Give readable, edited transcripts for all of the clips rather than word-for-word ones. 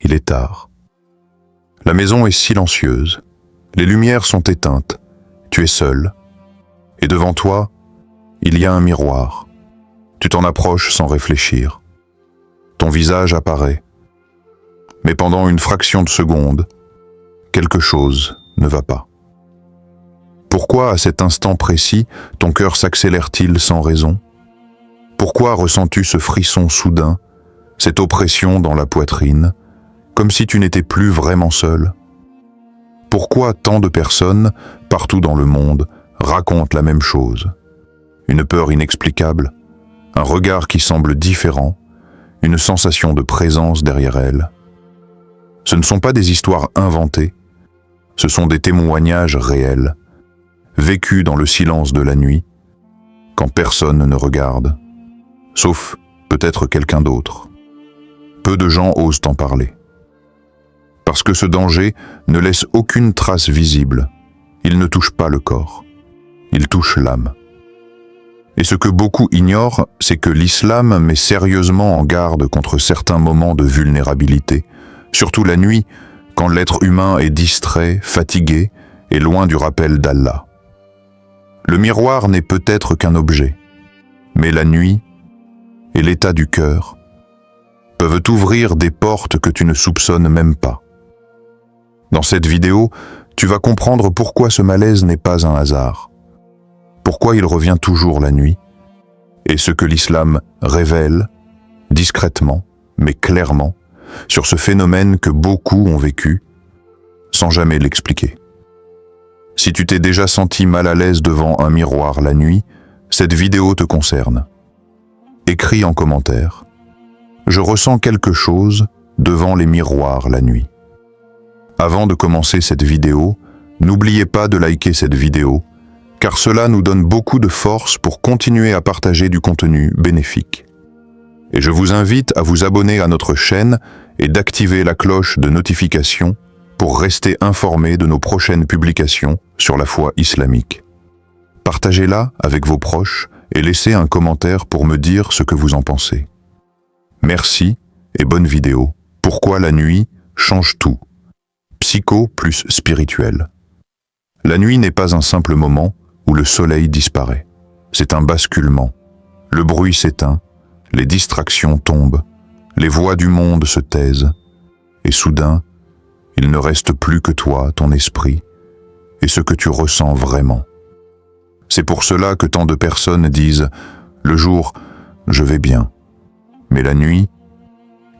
Il est tard. La maison est silencieuse. Les lumières sont éteintes. Tu es seul. Et devant toi, il y a un miroir. Tu t'en approches sans réfléchir. Ton visage apparaît. Mais pendant une fraction de seconde, quelque chose ne va pas. Pourquoi, à cet instant précis, ton cœur s'accélère-t-il sans raison? Pourquoi ressens-tu ce frisson soudain, cette oppression dans la poitrine, comme si tu n'étais plus vraiment seul? Pourquoi tant de personnes, partout dans le monde, racontent la même chose? Une peur inexplicable, un regard qui semble différent, une sensation de présence derrière elles. Ce ne sont pas des histoires inventées, ce sont des témoignages réels, vécus dans le silence de la nuit, quand personne ne regarde, sauf peut-être quelqu'un d'autre. Peu de gens osent en parler. Parce que ce danger ne laisse aucune trace visible, il ne touche pas le corps, il touche l'âme. Et ce que beaucoup ignorent, c'est que l'islam met sérieusement en garde contre certains moments de vulnérabilité, surtout la nuit, quand l'être humain est distrait, fatigué et loin du rappel d'Allah. Le miroir n'est peut-être qu'un objet, mais la nuit et l'état du cœur peuvent ouvrir des portes que tu ne soupçonnes même pas. Dans cette vidéo, tu vas comprendre pourquoi ce malaise n'est pas un hasard, pourquoi il revient toujours la nuit, et ce que l'islam révèle, discrètement, mais clairement, sur ce phénomène que beaucoup ont vécu, sans jamais l'expliquer. Si tu t'es déjà senti mal à l'aise devant un miroir la nuit, cette vidéo te concerne. Écris en commentaire « Je ressens quelque chose devant les miroirs la nuit ». Avant de commencer cette vidéo, n'oubliez pas de liker cette vidéo, car cela nous donne beaucoup de force pour continuer à partager du contenu bénéfique. Et je vous invite à vous abonner à notre chaîne et d'activer la cloche de notification pour rester informé de nos prochaines publications sur la foi islamique. Partagez-la avec vos proches et laissez un commentaire pour me dire ce que vous en pensez. Merci et bonne vidéo. Pourquoi la nuit change tout? Psycho plus spirituel. La nuit n'est pas un simple moment où le soleil disparaît. C'est un basculement. Le bruit s'éteint, les distractions tombent, les voix du monde se taisent, et soudain, il ne reste plus que toi, ton esprit, et ce que tu ressens vraiment. C'est pour cela que tant de personnes disent « Le jour, je vais bien », mais la nuit,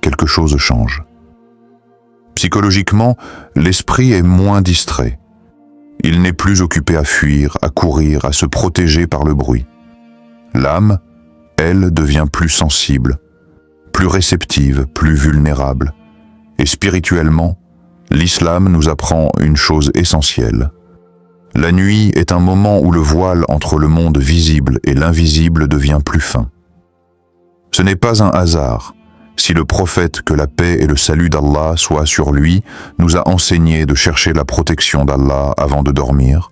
quelque chose change. Psychologiquement, l'esprit est moins distrait. Il n'est plus occupé à fuir, à courir, à se protéger par le bruit. L'âme, elle, devient plus sensible, plus réceptive, plus vulnérable. Et spirituellement, l'islam nous apprend une chose essentielle. La nuit est un moment où le voile entre le monde visible et l'invisible devient plus fin. Ce n'est pas un hasard si le prophète, que la paix et le salut d'Allah soient sur lui, nous a enseigné de chercher la protection d'Allah avant de dormir,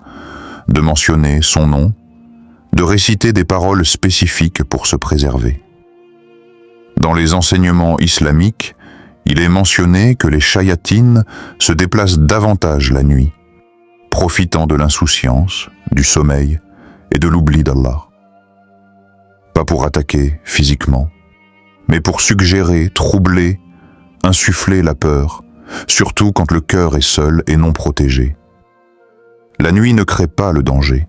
de mentionner son nom, de réciter des paroles spécifiques pour se préserver. Dans les enseignements islamiques, il est mentionné que les shayatines se déplacent davantage la nuit, profitant de l'insouciance, du sommeil et de l'oubli d'Allah. Pas pour attaquer physiquement, mais pour suggérer, troubler, insuffler la peur, surtout quand le cœur est seul et non protégé. La nuit ne crée pas le danger,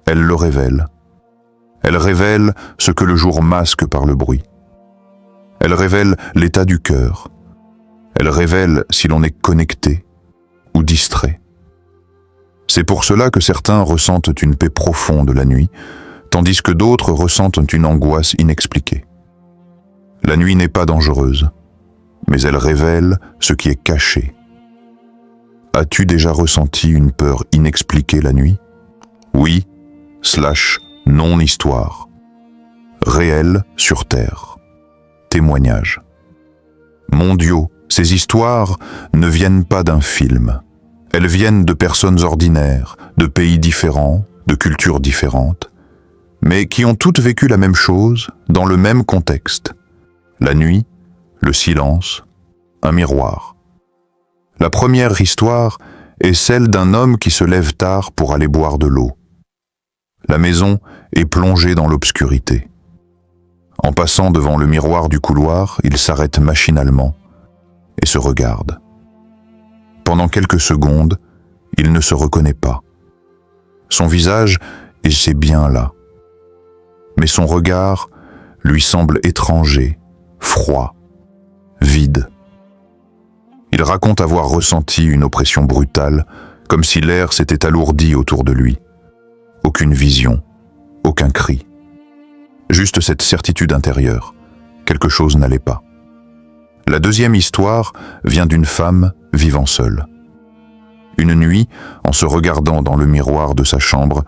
elle le révèle. Elle révèle ce que le jour masque par le bruit. Elle révèle l'état du cœur. Elle révèle si l'on est connecté ou distrait. C'est pour cela que certains ressentent une paix profonde la nuit, tandis que d'autres ressentent une angoisse inexpliquée. La nuit n'est pas dangereuse, mais elle révèle ce qui est caché. As-tu déjà ressenti une peur inexpliquée la nuit? Oui, non-histoire. Réel sur Terre. Témoignage. Mondiaux, ces histoires ne viennent pas d'un film. Elles viennent de personnes ordinaires, de pays différents, de cultures différentes, mais qui ont toutes vécu la même chose dans le même contexte. La nuit, le silence un miroir. La première histoire est celle d'un homme qui se lève tard pour aller boire de l'eau. La maison est plongée dans l'obscurité. En passant devant le miroir du couloir, il s'arrête machinalement et se regarde. Pendant quelques secondes, il ne se reconnaît pas. Son visage est bien là. Mais son regard lui semble étranger, froid, vide. Il raconte avoir ressenti une oppression brutale, comme si l'air s'était alourdi autour de lui. Aucune vision, aucun cri. Juste cette certitude intérieure, quelque chose n'allait pas. La deuxième histoire vient d'une femme vivant seule. Une nuit, en se regardant dans le miroir de sa chambre,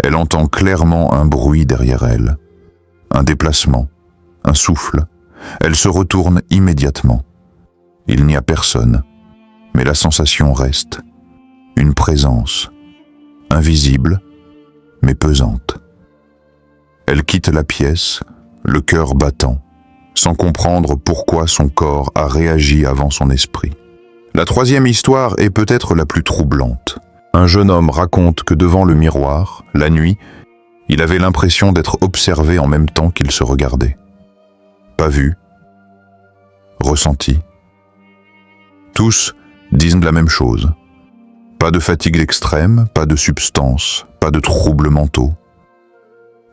elle entend clairement un bruit derrière elle. Un déplacement, un souffle. Elle se retourne immédiatement. Il n'y a personne, mais la sensation reste. Une présence, invisible, mais pesante. Elle quitte la pièce, le cœur battant, sans comprendre pourquoi son corps a réagi avant son esprit. La troisième histoire est peut-être la plus troublante. Un jeune homme raconte que devant le miroir, la nuit, il avait l'impression d'être observé en même temps qu'il se regardait. Pas vu, ressenti. Tous disent la même chose. Pas de fatigue extrême, pas de substance, pas de troubles mentaux.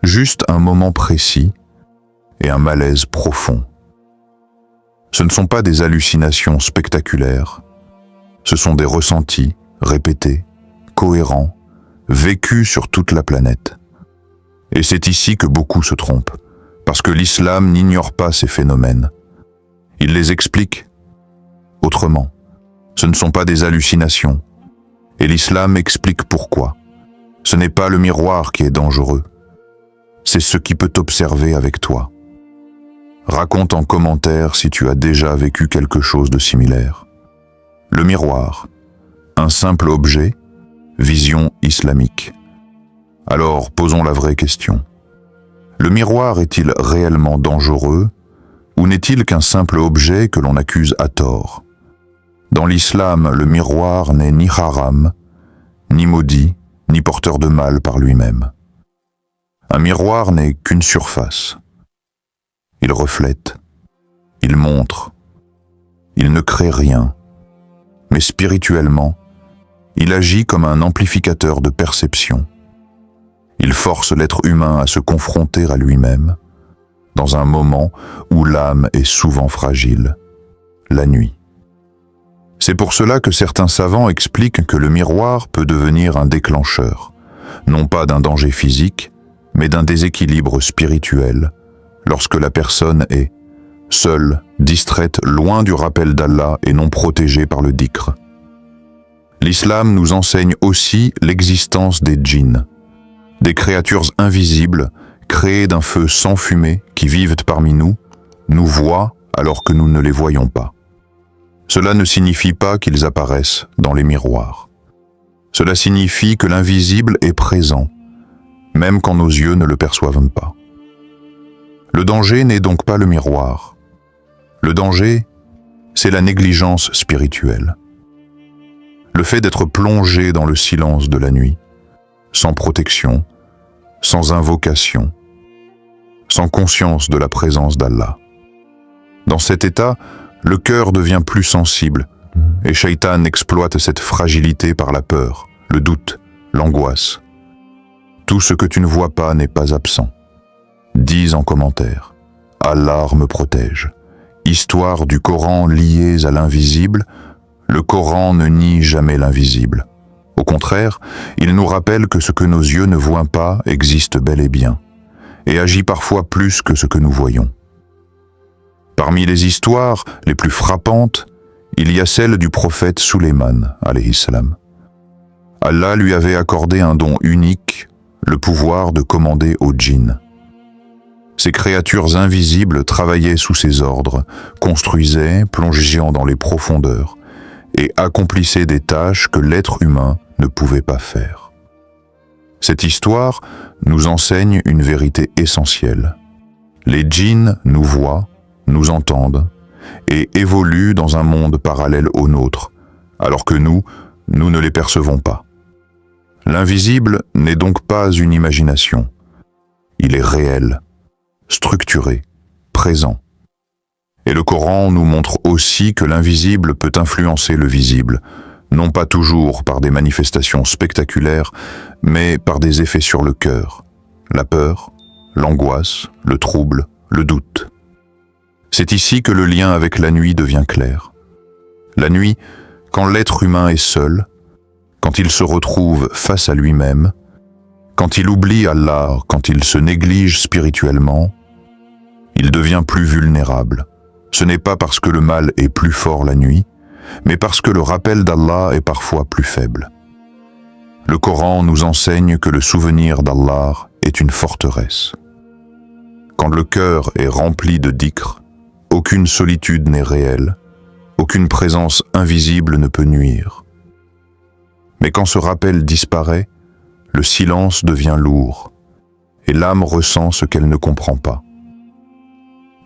Juste un moment précis et un malaise profond. Ce ne sont pas des hallucinations spectaculaires, ce sont des ressentis répétés, cohérents, vécus sur toute la planète. Et c'est ici que beaucoup se trompent, parce que l'islam n'ignore pas ces phénomènes. Il les explique autrement. Ce ne sont pas des hallucinations, et l'islam explique pourquoi. Ce n'est pas le miroir qui est dangereux, c'est ce qui peut t'observer avec toi. Raconte en commentaire si tu as déjà vécu quelque chose de similaire. Le miroir, un simple objet, vision islamique. Alors posons la vraie question. Le miroir est-il réellement dangereux ou n'est-il qu'un simple objet que l'on accuse à tort? Dans l'islam, le miroir n'est ni haram, ni maudit, ni porteur de mal par lui-même. Un miroir n'est qu'une surface. Il reflète, il montre, il ne crée rien. Mais spirituellement, il agit comme un amplificateur de perception. Il force l'être humain à se confronter à lui-même, dans un moment où l'âme est souvent fragile, la nuit. C'est pour cela que certains savants expliquent que le miroir peut devenir un déclencheur, non pas d'un danger physique, mais d'un déséquilibre spirituel, lorsque la personne est seule, distraite, loin du rappel d'Allah et non protégée par le dhikr. L'islam nous enseigne aussi l'existence des djinns, des créatures invisibles, créées d'un feu sans fumée, qui vivent parmi nous, nous voient alors que nous ne les voyons pas. Cela ne signifie pas qu'ils apparaissent dans les miroirs. Cela signifie que l'invisible est présent, même quand nos yeux ne le perçoivent pas. Le danger n'est donc pas le miroir. Le danger, c'est la négligence spirituelle. Le fait d'être plongé dans le silence de la nuit, sans protection, sans invocation, sans conscience de la présence d'Allah. Dans cet état, le cœur devient plus sensible et Shaitan exploite cette fragilité par la peur, le doute, l'angoisse. Tout ce que tu ne vois pas n'est pas absent. Dis en commentaire, Allah me protège. Histoire du Coran liée à l'invisible, le Coran ne nie jamais l'invisible. Au contraire, il nous rappelle que ce que nos yeux ne voient pas existe bel et bien, et agit parfois plus que ce que nous voyons. Parmi les histoires les plus frappantes, il y a celle du prophète Sulayman, alayhi salam. Allah lui avait accordé un don unique, le pouvoir de commander aux djinns. Ces créatures invisibles travaillaient sous ses ordres, construisaient, plongeant dans les profondeurs, et accomplissaient des tâches que l'être humain ne pouvait pas faire. Cette histoire nous enseigne une vérité essentielle. Les djinns nous voient, nous entendent, et évoluent dans un monde parallèle au nôtre, alors que nous ne les percevons pas. L'invisible n'est donc pas une imagination. Il est réel, structuré, présent. Et le Coran nous montre aussi que l'invisible peut influencer le visible, non pas toujours par des manifestations spectaculaires, mais par des effets sur le cœur, la peur, l'angoisse, le trouble, le doute. C'est ici que le lien avec la nuit devient clair. La nuit, quand l'être humain est seul, quand il se retrouve face à lui-même, quand il oublie Allah, quand il se néglige spirituellement, il devient plus vulnérable. Ce n'est pas parce que le mal est plus fort la nuit, mais parce que le rappel d'Allah est parfois plus faible. Le Coran nous enseigne que le souvenir d'Allah est une forteresse. Quand le cœur est rempli de dhikr, aucune solitude n'est réelle, aucune présence invisible ne peut nuire. Mais quand ce rappel disparaît, le silence devient lourd, et l'âme ressent ce qu'elle ne comprend pas.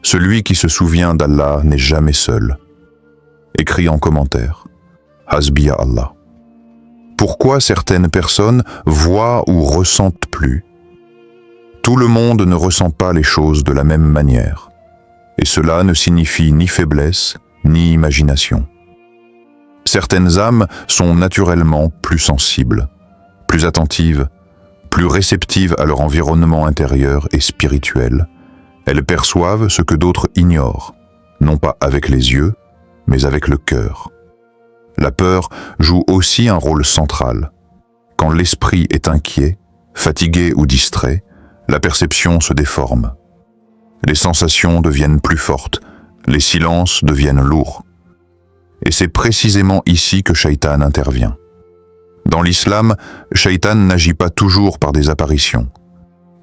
Celui qui se souvient d'Allah n'est jamais seul. Écrit en commentaire, Hasbiya Allah. Pourquoi certaines personnes voient ou ressentent plus? Tout le monde ne ressent pas les choses de la même manière, et cela ne signifie ni faiblesse, ni imagination. Certaines âmes sont naturellement plus sensibles, plus attentives, plus réceptives à leur environnement intérieur et spirituel. Elles perçoivent ce que d'autres ignorent, non pas avec les yeux, mais avec le cœur. La peur joue aussi un rôle central. Quand l'esprit est inquiet, fatigué ou distrait, la perception se déforme. Les sensations deviennent plus fortes, les silences deviennent lourds. Et c'est précisément ici que Shaitan intervient. Dans l'islam, Shaitan n'agit pas toujours par des apparitions.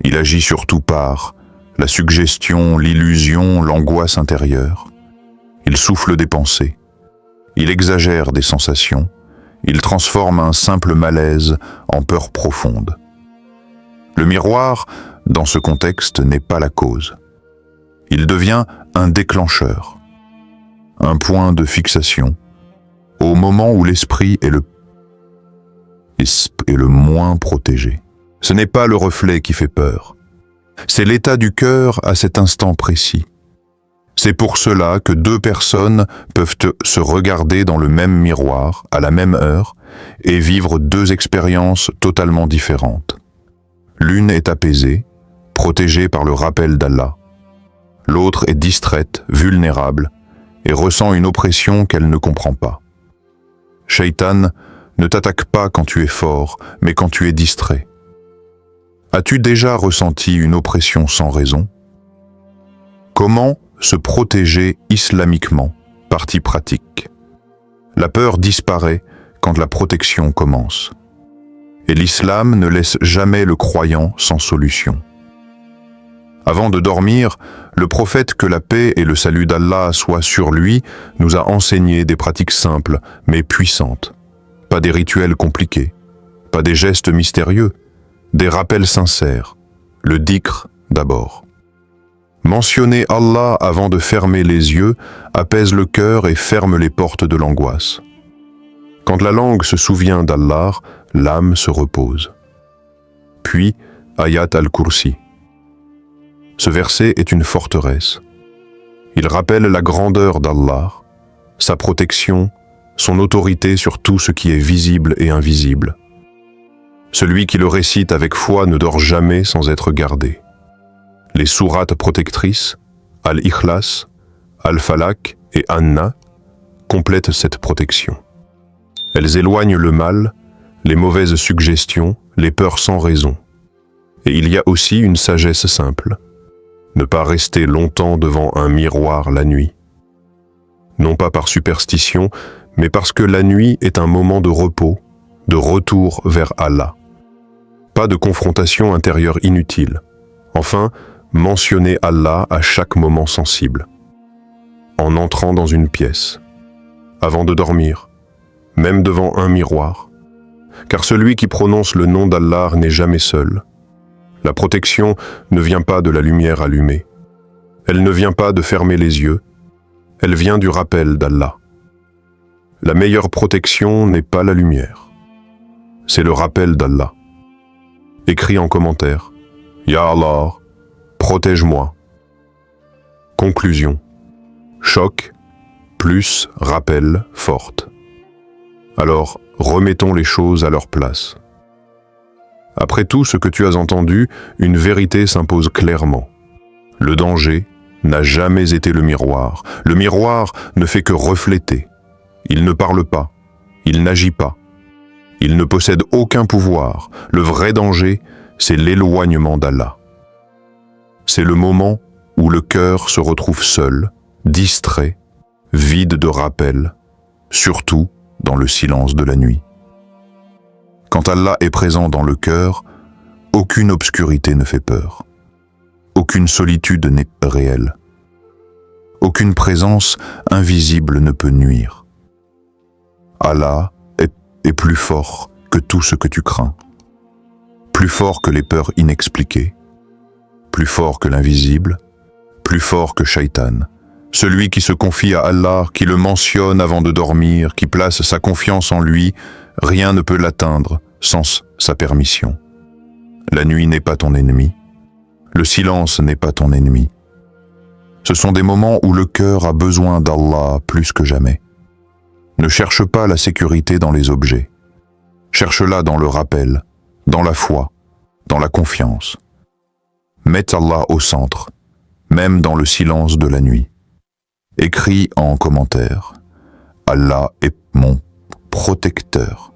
Il agit surtout par la suggestion, l'illusion, l'angoisse intérieure. Il souffle des pensées. Il exagère des sensations. Il transforme un simple malaise en peur profonde. Le miroir, dans ce contexte, n'est pas la cause. Il devient un déclencheur, un point de fixation, au moment où l'esprit est le moins protégé. Ce n'est pas le reflet qui fait peur. C'est l'état du cœur à cet instant précis. C'est pour cela que deux personnes peuvent se regarder dans le même miroir à la même heure et vivre deux expériences totalement différentes. L'une est apaisée, protégée par le rappel d'Allah. L'autre est distraite, vulnérable et ressent une oppression qu'elle ne comprend pas. Shaitan ne t'attaque pas quand tu es fort, mais quand tu es distrait. As-tu déjà ressenti une oppression sans raison? Comment se protéger islamiquement? Partie pratique. La peur disparaît quand la protection commence. Et l'islam ne laisse jamais le croyant sans solution. Avant de dormir, le prophète, que la paix et le salut d'Allah soient sur lui, nous a enseigné des pratiques simples mais puissantes. Pas des rituels compliqués, pas des gestes mystérieux, des rappels sincères, le dhikr d'abord. Mentionner Allah avant de fermer les yeux apaise le cœur et ferme les portes de l'angoisse. Quand la langue se souvient d'Allah, l'âme se repose. Puis, Ayat al-Kursi. Ce verset est une forteresse. Il rappelle la grandeur d'Allah, sa protection, son autorité sur tout ce qui est visible et invisible. Celui qui le récite avec foi ne dort jamais sans être gardé. Les sourates protectrices, Al-Ikhlas, Al-Falaq et Anna, complètent cette protection. Elles éloignent le mal, les mauvaises suggestions, les peurs sans raison. Et il y a aussi une sagesse simple. Ne pas rester longtemps devant un miroir la nuit. Non pas par superstition, mais parce que la nuit est un moment de repos, de retour vers Allah. Pas de confrontation intérieure inutile. Enfin, mentionner Allah à chaque moment sensible. En entrant dans une pièce, avant de dormir, même devant un miroir. Car celui qui prononce le nom d'Allah n'est jamais seul. La protection ne vient pas de la lumière allumée. Elle ne vient pas de fermer les yeux. Elle vient du rappel d'Allah. La meilleure protection n'est pas la lumière. C'est le rappel d'Allah. Écris en commentaire. Ya Allah, protège-moi. Conclusion. Choc plus rappel forte. Alors, remettons les choses à leur place. Après tout ce que tu as entendu, une vérité s'impose clairement. Le danger n'a jamais été le miroir. Le miroir ne fait que refléter. Il ne parle pas. Il n'agit pas. Il ne possède aucun pouvoir. Le vrai danger, c'est l'éloignement d'Allah. C'est le moment où le cœur se retrouve seul, distrait, vide de rappel, surtout dans le silence de la nuit. Quand Allah est présent dans le cœur, aucune obscurité ne fait peur. Aucune solitude n'est réelle. Aucune présence invisible ne peut nuire. Allah est plus fort que tout ce que tu crains. Plus fort que les peurs inexpliquées. Plus fort que l'invisible. Plus fort que Shaitan. Celui qui se confie à Allah, qui le mentionne avant de dormir, qui place sa confiance en lui, rien ne peut l'atteindre sans sa permission. La nuit n'est pas ton ennemi. Le silence n'est pas ton ennemi. Ce sont des moments où le cœur a besoin d'Allah plus que jamais. Ne cherche pas la sécurité dans les objets. Cherche-la dans le rappel, dans la foi, dans la confiance. Mets Allah au centre, même dans le silence de la nuit. Écris en commentaire. Allah est mon protecteur.